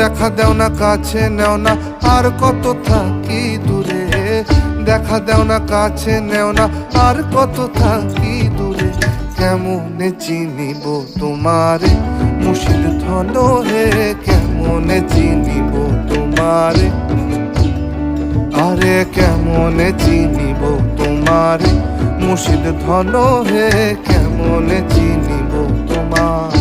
দেখা দেও না কাছে নেও না আর কত থাকি দূরে, দেখা দেও না কাছে নেও না আর কত থাকি দূরে। কেমনে চিনিব তোমারে মুর্শিদ ধন হে, কেমনে চিনিব তোমারে, আরে কেমনে চিনিব তোমারে মুর্শিদ ধন হে, কেমনে চিনিব তোমার।